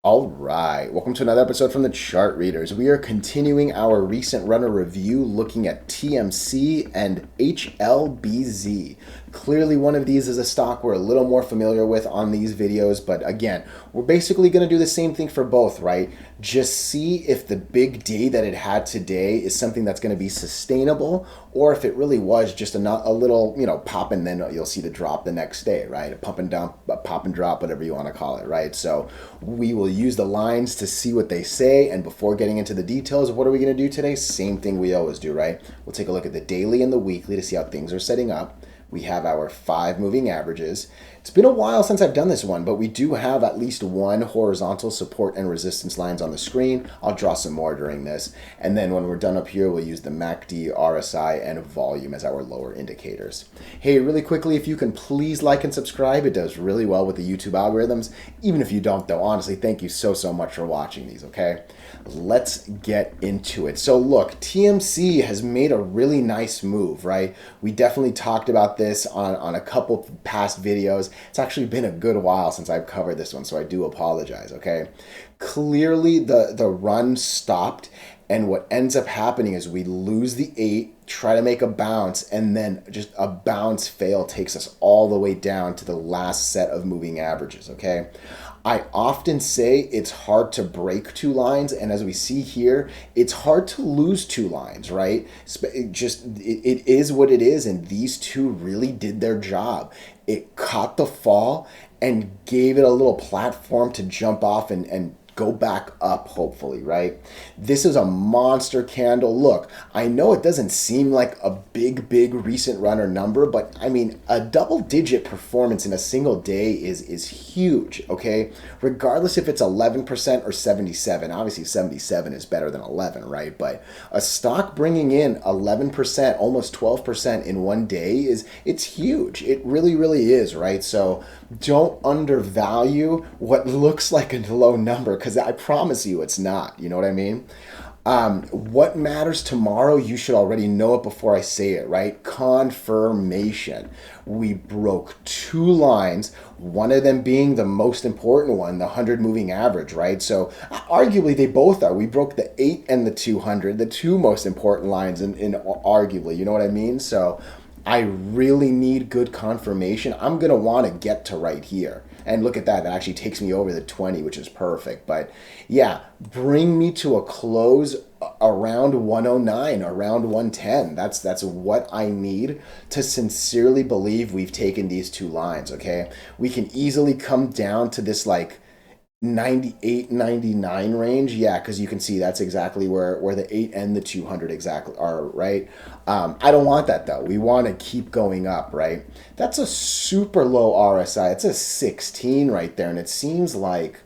All right, welcome to another episode from the Chart Readers. We are continuing our recent runner review looking at TMC and HLBZ. Clearly, one of these is a stock we're a little more familiar with on these videos, but again, we're basically going to do the same thing for both, right? Just see if the big day that it had today is something that's going to be sustainable, or if it really was just a little, pop and then you'll see the drop the next day, right? A pump and dump, a pop and drop, whatever you want to call it, right? So we will use the lines to see what they say, and before getting into the details of what are we going to do today, same thing we always do, right? We'll take a look at the daily and the weekly to see how things are setting up. We have our 5 moving averages. It's been a while since I've done this one, but we do have at least one horizontal support and resistance lines on the screen. I'll draw some more during this. And then when we're done up here, we'll use the MACD, RSI, and volume as our lower indicators. Hey, really quickly, if you can please like and subscribe, it does really well with the YouTube algorithms. Even if you don't, though, honestly, thank you so much for watching these, okay? Let's get into it. So look, TMC has made a really nice move, right? We definitely talked about this on a couple past videos. It's actually been a good while since I've covered this one, so I do apologize, okay? Clearly the run stopped, and what ends up happening is we lose the 8, try to make a bounce, and then just a bounce fail takes us all the way down to the last set of moving averages, okay? I often say it's hard to break 2 lines, and as we see here, it's hard to lose 2 lines, right? It is what it is, and these two really did their job. It caught the fall and gave it a little platform to jump off and go back up, hopefully, right? This is a monster candle. Look, I know it doesn't seem like a big recent runner number, but I mean, a double-digit performance in a single day is huge, okay? Regardless if it's 11% or 77. Obviously, 77 is better than 11, right? But a stock bringing in 11%, almost 12% in one day it's huge. It really is, right? So don't undervalue what looks like a low number, because I promise you it's not. You know what I mean? What matters tomorrow, you should already know it before I say it, right? Confirmation. We broke 2 lines, one of them being the most important one, the 100 moving average, right? So arguably they both are. We broke the 8 and the 200, the 2 most important lines in arguably, you know what I mean? So I really need good confirmation. I'm going to want to get to right here. And look at that. That actually takes me over the 20, which is perfect. But yeah, bring me to a close around 109, around 110. That's what I need to sincerely believe we've taken these 2 lines, okay? We can easily come down to this like 98, 99 range. Yeah, because you can see that's exactly where the 8 and the 200 exactly are, right? I don't want that though. We want to keep going up, right? That's a super low RSI. It's a 16 right there, and it seems like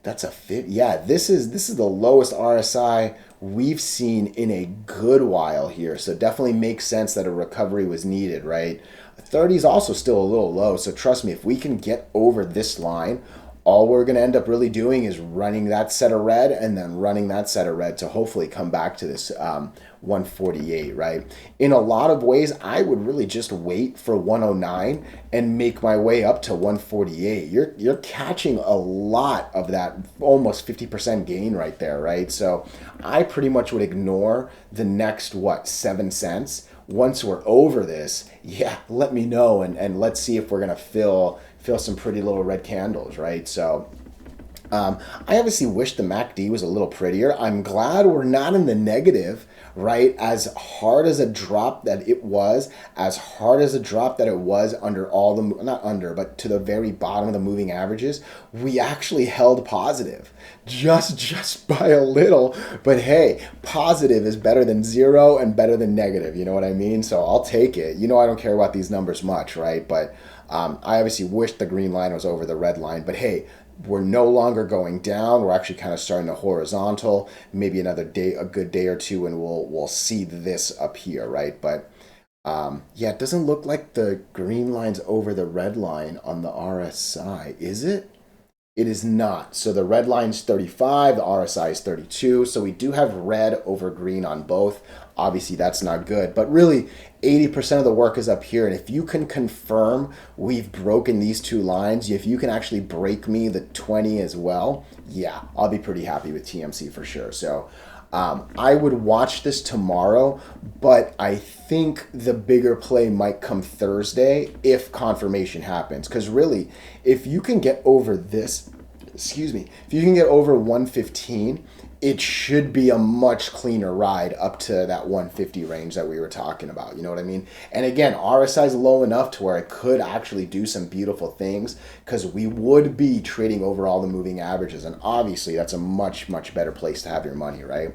that's a fit. Yeah, this is the lowest RSI we've seen in a good while here. So it definitely makes sense that a recovery was needed, right? 30 is also still a little low. So trust me, if we can get over this line, all we're going to end up really doing is running that set of red and then running that set of red to hopefully come back to this 148, right? In a lot of ways, I would really just wait for 109 and make my way up to 148. You're catching a lot of that almost 50% gain right there, right? So I pretty much would ignore the next, 7 cents. Once we're over this, yeah, let me know, and let's see if we're going to fill some pretty little red candles, right? So I obviously wish the MACD was a little prettier. I'm glad we're not in the negative, right? As hard as a drop that it was, under all the, not under, but to the very bottom of the moving averages, we actually held positive. Just by a little, but hey, positive is better than 0 and better than negative, you know what I mean? So I'll take it. You know I don't care about these numbers much, right? But I obviously wish the green line was over the red line, but hey, we're no longer going down. We're actually kind of starting to horizontal. Maybe another day, a good day or two, and we'll see this up here, right? But yeah, it doesn't look like the green line's over the red line on the RSI, is it? It is not. So the red line's 35, the RSI is 32. So we do have red over green on both. Obviously, that's not good. But really, 80% of the work is up here. And if you can confirm we've broken these two lines, if you can actually break me the 20 as well, yeah, I'll be pretty happy with TMC for sure. So I would watch this tomorrow, but I think the bigger play might come Thursday if confirmation happens. Because really, if you can get over this, excuse me, if you can get over 115, it should be a much cleaner ride up to that 150 range that we were talking about. You know what I mean? And again, RSI is low enough to where it could actually do some beautiful things because we would be trading over all the moving averages. And obviously, that's a much, much better place to have your money, right?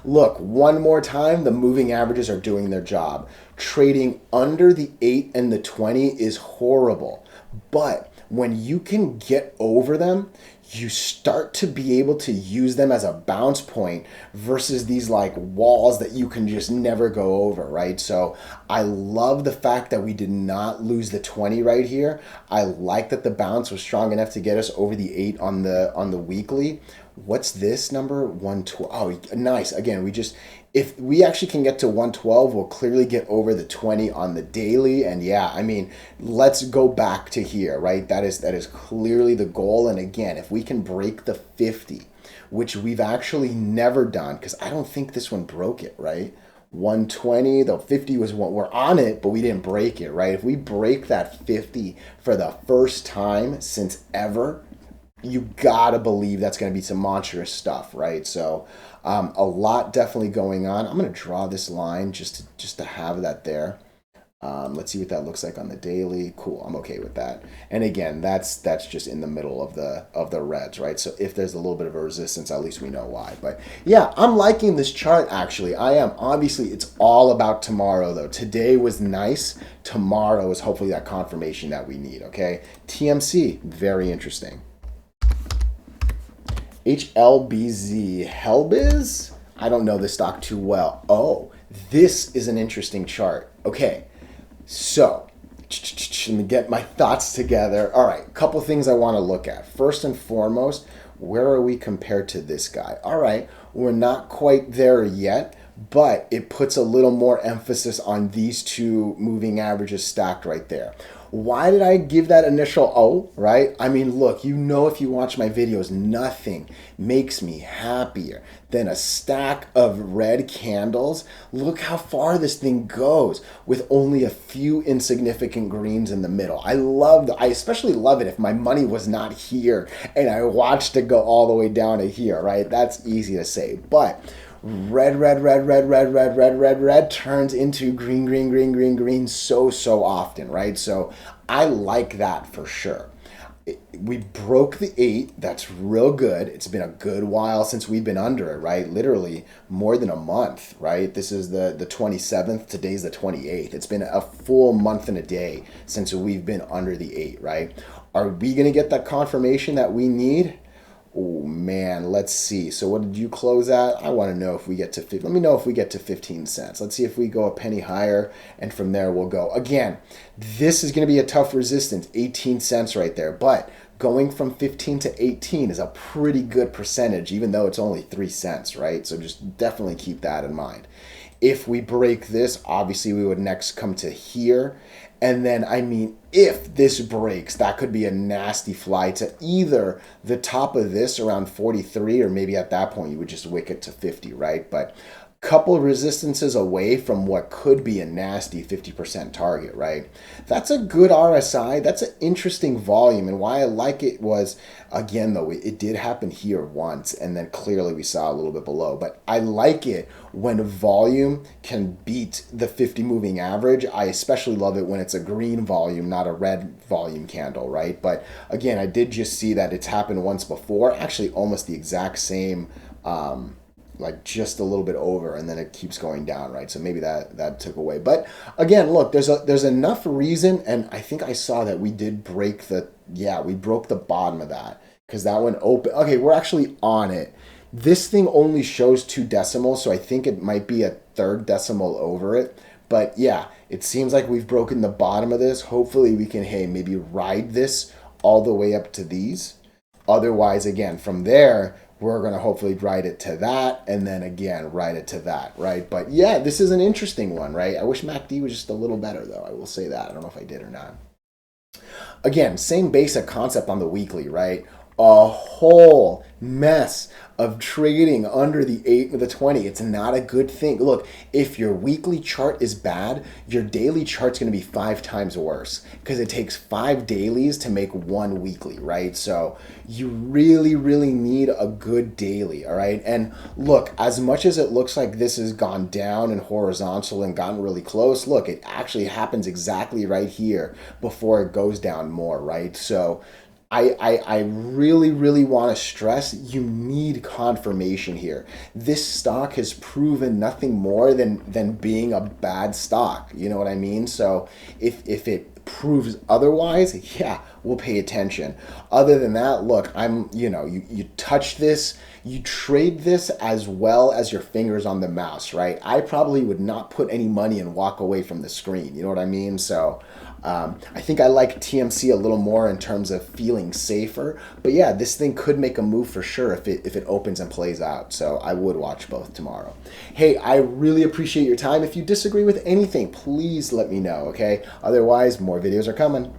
Look, one more time, the moving averages are doing their job. Trading under the 8 and the 20 is horrible. But when you can get over them, you start to be able to use them as a bounce point versus these like walls that you can just never go over, right? So I love the fact that we did not lose the 20 right here. I like that the bounce was strong enough to get us over the 8 on the weekly. What's this number? 112. Oh, nice. Again, if we actually can get to 112, we'll clearly get over the 20 on the daily. And yeah, I mean, let's go back to here, right? That is clearly the goal. And again, if we can break the 50, which we've actually never done, because I don't think this one broke it, right? 120, the 50 was what we're on it, but we didn't break it, right? If we break that 50 for the first time since ever, you gotta believe that's gonna be some monstrous stuff, right? So a lot definitely going on. I'm gonna draw this line just to have that there. Let's see what that looks like on the daily. Cool, I'm okay with that. And again, that's just in the middle of the reds, right? So if there's a little bit of a resistance, at least we know why. But yeah, I'm liking this chart actually. I am. Obviously, it's all about tomorrow though. Today was nice. Tomorrow is hopefully that confirmation that we need. Okay, TMC, very interesting. HLBZ, HLBZ? I don't know this stock too well. Oh, this is an interesting chart. Okay, so let me get my thoughts together. All right, a couple things I want to look at. First and foremost, where are we compared to this guy? All right, we're not quite there yet, but it puts a little more emphasis on these two moving averages stacked right there. Why did I give that initial O, right? I mean, look, you know if you watch my videos, nothing makes me happier than a stack of red candles. Look how far this thing goes with only a few insignificant greens in the middle. I especially love it if my money was not here and I watched it go all the way down to here, right? That's easy to say, but red turns into green so often, right? So I like that for sure. We broke the 8. That's real good. It's been a good while since we've been under it, right? Literally more than a month, right? This is the 27th. Today's the 28th. It's been a full month and a day since we've been under the 8, right? Are we going to get that confirmation that we need? Oh man, let's see. So what did you close at? I want to know if we get to let me know if we get to 15 cents. Let's see if we go a penny higher, and from there we'll go. Again, this is going to be a tough resistance, 18 cents right there. But going from 15 to 18 is a pretty good percentage, even though it's only 3 cents, right? So just definitely keep that in mind. If we break this, obviously we would next come to here. And then, I mean, if this breaks, that could be a nasty fly to either the top of this around 43, or maybe at that point you would just wick it to 50, right? But couple resistances away from what could be a nasty 50% target, right? That's a good RSI. That's an interesting volume. And why I like it was, again, though, it did happen here once, and then clearly we saw a little bit below. But I like it when volume can beat the 50 moving average. I especially love it when it's a green volume, not a red volume candle, right? But again, I did just see that it's happened once before, actually almost the exact same like just a little bit over, and then it keeps going down, right? So maybe that took away. But again, look, there's enough reason, and I think I saw that we did break we broke the bottom of that, because that one open. Okay, we're actually on it. This thing only shows 2 decimals, so I think it might be a 3rd decimal over it. But yeah, it seems like we've broken the bottom of this. Hopefully we can, maybe ride this all the way up to these. Otherwise, again, from there, we're going to hopefully ride it to that and then again ride it to that, right? But yeah, this is an interesting one, right? I wish MACD was just a little better, though. I will say that. I don't know if I did or not. Again, same basic concept on the weekly, right? A whole mess of trading under the 8 or the 20. It's not a good thing. Look, if your weekly chart is bad, your daily chart's going to be 5 times worse because it takes 5 dailies to make one weekly, right? So you really, really need a good daily, all right? And look, as much as it looks like this has gone down and horizontal and gotten really close, look, it actually happens exactly right here before it goes down more, right? So I really, really want to stress you need confirmation here. This stock has proven nothing more than being a bad stock. You know what I mean? So if it proves otherwise, yeah, we'll pay attention. Other than that, look, you touch this, you trade this as well as your fingers on the mouse, right? I probably would not put any money and walk away from the screen. You know what I mean? So I think I like TMC a little more in terms of feeling safer. But yeah, this thing could make a move for sure if it opens and plays out. So I would watch both tomorrow. Hey, I really appreciate your time. If you disagree with anything, please let me know, okay? Otherwise, more videos are coming.